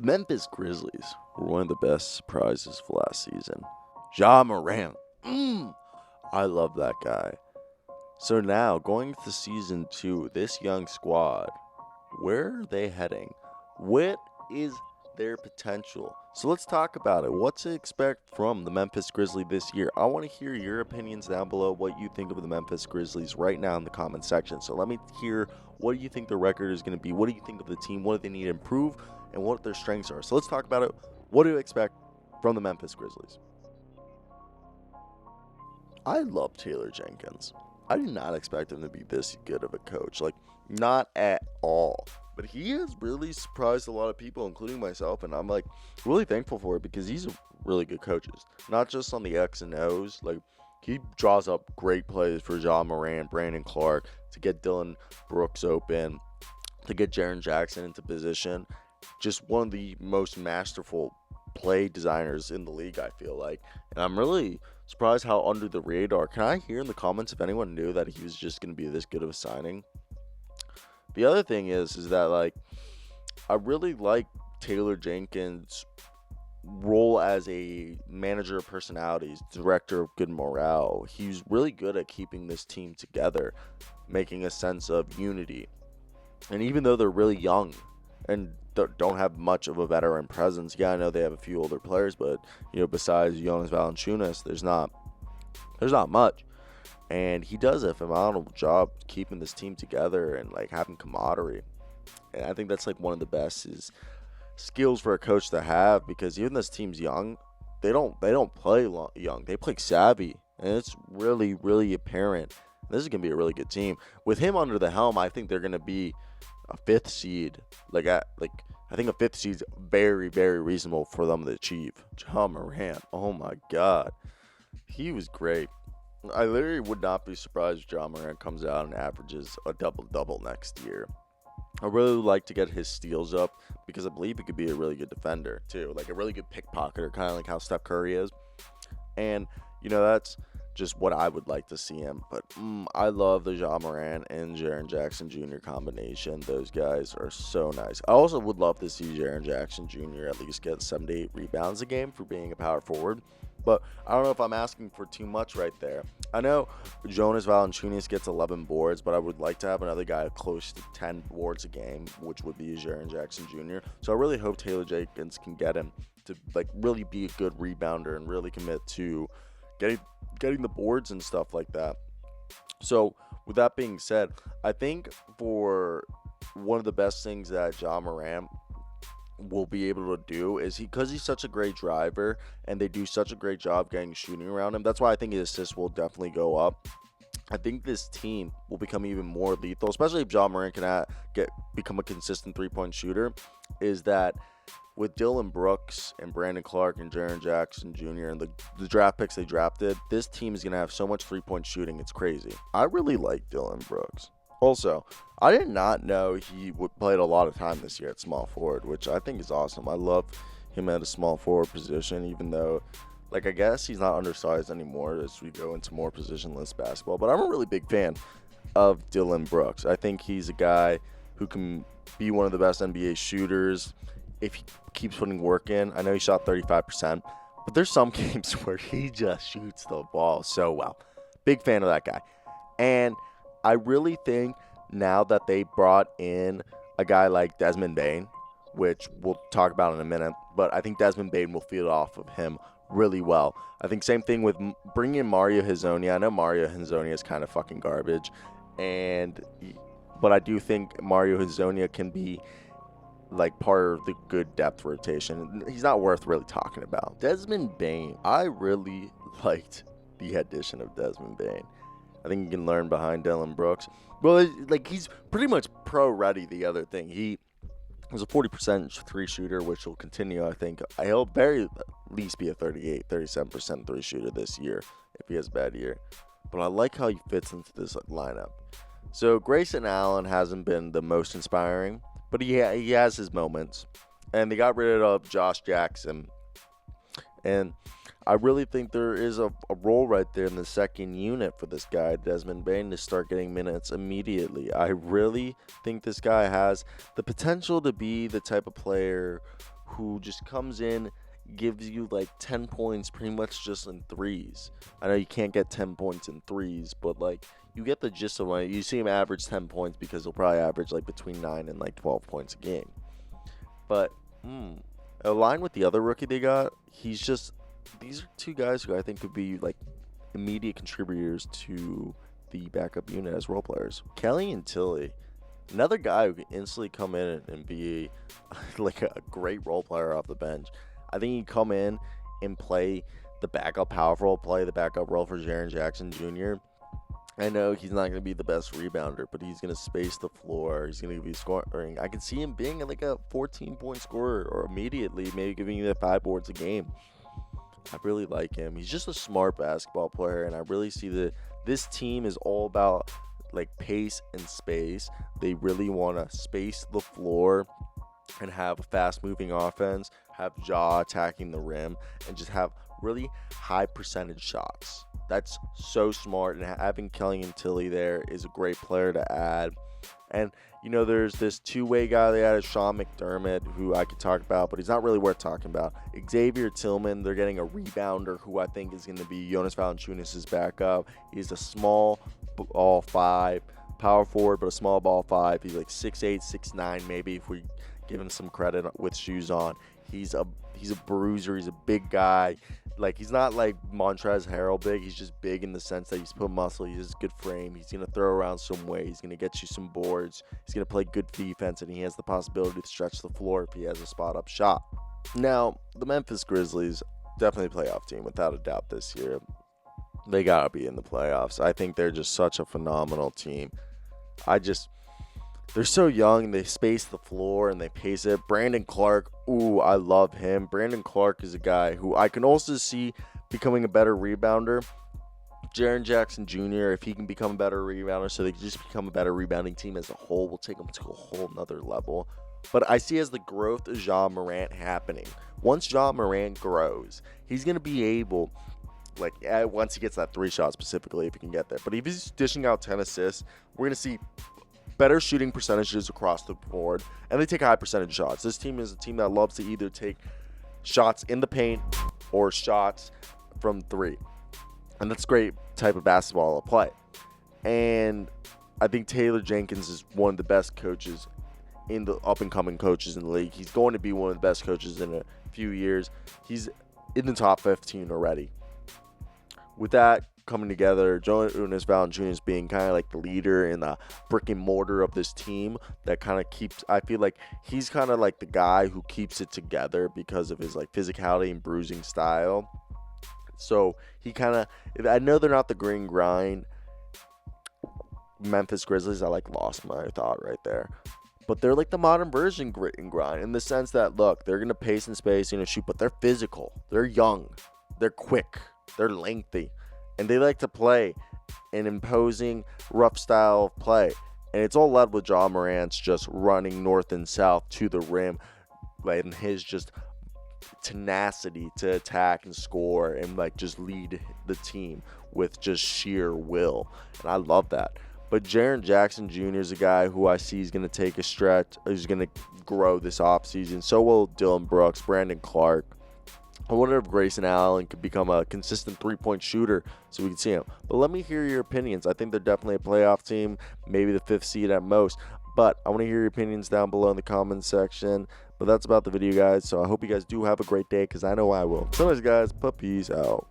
Memphis Grizzlies were one of the best surprises of last season. Ja Morant. I love that guy. So now, going to season 2, this young squad, where are they heading? What is their potential? So let's talk about it. What to expect from the Memphis Grizzlies this year? I want to hear your opinions down below, what you think of the Memphis Grizzlies right now in the comment section. So let me hear, what do you think the record is going to be? What do you think of the team? What do they need to improve? And what their strengths are. So let's talk about it. What do you expect from the Memphis Grizzlies? I love Taylor Jenkins. I did not expect him to be this good of a coach. Like, not at all. But he has really surprised a lot of people, including myself. And I'm, like, really thankful for it because he's a really good coach. Not just on the X and O's. Like, he draws up great plays for Ja Morant, Brandon Clark, to get Dillon Brooks open, to get Jaren Jackson into position. Just one of the most masterful play designers in the league, I feel like. And I'm really surprised how under the radar. Can I hear in the comments if anyone knew that he was just going to be this good of a signing? The other thing is that, like, I really like Taylor Jenkins' role as a manager of personalities, director of good morale. He's really good at keeping this team together, making a sense of unity. And even though they're really young and don't have much of a veteran presence. Yeah, I know they have a few older players, but besides Jonas Valanciunas, there's not much. And he does a phenomenal job keeping this team together and like having camaraderie. And I think that's like one of the best skills for a coach to have, because even this team's young, they don't play young. They play savvy, and it's really, really apparent. This is gonna be a really good team with him under the helm. I think they're gonna be a 5th seed. I think a 5th seed is very, very reasonable for them to achieve. Ja Morant, oh my God, he was great. I literally would not be surprised if Ja Morant comes out and averages a double-double next year. I really like to get his steals up because I believe he could be a really good defender too, like a really good pickpocketer, kind of like how Steph Curry is. And that's just what I would like to see him. But I love the Ja Morant and Jaren Jackson Jr. combination. Those guys are so nice. I also would love to see Jaren Jackson Jr. at least get 7 to 8 rebounds a game for being a power forward. But I don't know if I'm asking for too much right there. I know Jonas Valanciunas gets 11 boards, but I would like to have another guy close to 10 boards a game, which would be Jaren Jackson Jr. So I really hope Taylor Jenkins can get him to like really be a good rebounder and really commit to getting the boards and stuff like that. So with that being said, I think for one of the best things that Ja Morant will be able to do is because he's such a great driver and they do such a great job getting shooting around him. That's why I think his assists will definitely go up. I think this team will become even more lethal, especially if Ja Morant can become a consistent 3-point shooter, is that with Dillon Brooks and Brandon Clark and Jaren Jackson Jr. and the draft picks they drafted, this team is going to have so much 3-point shooting. It's crazy. I really like Dillon Brooks. Also, I did not know he played a lot of time this year at small forward, which I think is awesome. I love him at a small forward position, even though, I guess he's not undersized anymore as we go into more positionless basketball. But I'm a really big fan of Dillon Brooks. I think he's a guy who can be one of the best NBA shooters if he keeps putting work in. I know he shot 35%, but there's some games where he just shoots the ball so well. Big fan of that guy. And I really think now that they brought in a guy like Desmond Bane, which we'll talk about in a minute, but I think Desmond Bane will feed off of him really well. I think same thing with bringing in Mario Hezonja. I know Mario Hezonja is kind of fucking garbage, but I do think Mario Hezonja can be like part of the good depth rotation. He's not worth really talking about. Desmond Bane, I really liked the addition of Desmond Bane. I think you can learn behind Dillon Brooks. Well, he's pretty much pro ready. The other thing, he was a 40% 3 shooter, which will continue. I think he'll very least be a 37% 3 shooter this year if he has a bad year. But I like how he fits into this lineup. So Grayson Allen hasn't been the most inspiring, but he has his moments. And they got rid of Josh Jackson. And I really think there is a role right there in the second unit for this guy, Desmond Bane, to start getting minutes immediately. I really think this guy has the potential to be the type of player who just comes in, gives you like 10 points pretty much just in threes. I know you can't get 10 points in threes, but like you get the gist of it. You see him average 10 points because he'll probably average like between 9 and like 12 points a game. But aligned with the other rookie they got, these are two guys who I think could be like immediate contributors to the backup unit as role players. Kelly and Tilly, another guy who can instantly come in and be like a great role player off the bench. I think he can come in and play the backup power role, play the backup role for Jaren Jackson Jr. I know he's not going to be the best rebounder, but he's going to space the floor. He's going to be scoring. I can see him being like a 14-point scorer or immediately maybe giving you the 5 boards a game. I really like him. He's just a smart basketball player, and I really see that this team is all about like pace and space. They really want to space the floor and have a fast-moving offense, have Ja attacking the rim, and just have really high percentage shots. That's so smart, and having Kelly and Tilly there is a great player to add. And, you know, there's this two-way guy they added, Sean McDermott, who I could talk about, but he's not really worth talking about. Xavier Tillman, they're getting a rebounder who I think is going to be Jonas Valanciunas' backup. He's a small ball 5, power forward, but a small ball 5. He's like 6'8", 6'9", maybe, if we give him some credit with shoes on. He's a bruiser. He's a big guy. Like, he's not like Montrezl Harrell big. He's just big in the sense that he's put muscle. He has a good frame. He's going to throw around some way. He's going to get you some boards. He's going to play good defense, and he has the possibility to stretch the floor if he has a spot-up shot. Now, the Memphis Grizzlies, definitely a playoff team without a doubt this year. They got to be in the playoffs. I think they're just such a phenomenal team. They're so young, they space the floor, and they pace it. Brandon Clark, ooh, I love him. Brandon Clark is a guy who I can also see becoming a better rebounder. Jaren Jackson Jr., if he can become a better rebounder, so they can just become a better rebounding team as a whole, will take them to a whole nother level. But I see as the growth of Ja Morant happening. Once Ja Morant grows, he's going to be able, like, once he gets that 3 shot specifically, if he can get there. But if he's dishing out 10 assists, we're going to see better shooting percentages across the board, and they take high percentage shots. This team is a team that loves to either take shots in the paint or shots from 3, and that's a great type of basketball to play. And I think Taylor Jenkins is one of the best coaches in the up-and-coming coaches in the league. He's going to be one of the best coaches in a few years. He's in the top 15 already. With that coming together, Jonas Valanciunas being kind of like the leader in the brick and mortar of this team that kind of keeps, I feel like he's kind of like the guy who keeps it together because of his like physicality and bruising style. So he kind of, I know they're not the green grind Memphis Grizzlies. I like lost my thought right there. But they're like the modern version grit and grind in the sense that, look, they're going to pace and space, shoot, but they're physical. They're young. They're quick. They're lengthy. And they like to play an imposing, rough style of play. And it's all led with Ja Morant's just running north and south to the rim, and his just tenacity to attack and score and like just lead the team with just sheer will. And I love that. But Jaren Jackson Jr. is a guy who I see is going to take a stretch. He's going to grow this offseason. So will Dillon Brooks, Brandon Clark. I wonder if Grayson Allen could become a consistent 3-point shooter so we can see him. But let me hear your opinions. I think they're definitely a playoff team, maybe the 5th seed at most. But I want to hear your opinions down below in the comments section. But that's about the video, guys. So I hope you guys do have a great day because I know I will. So anyways, guys, peace out.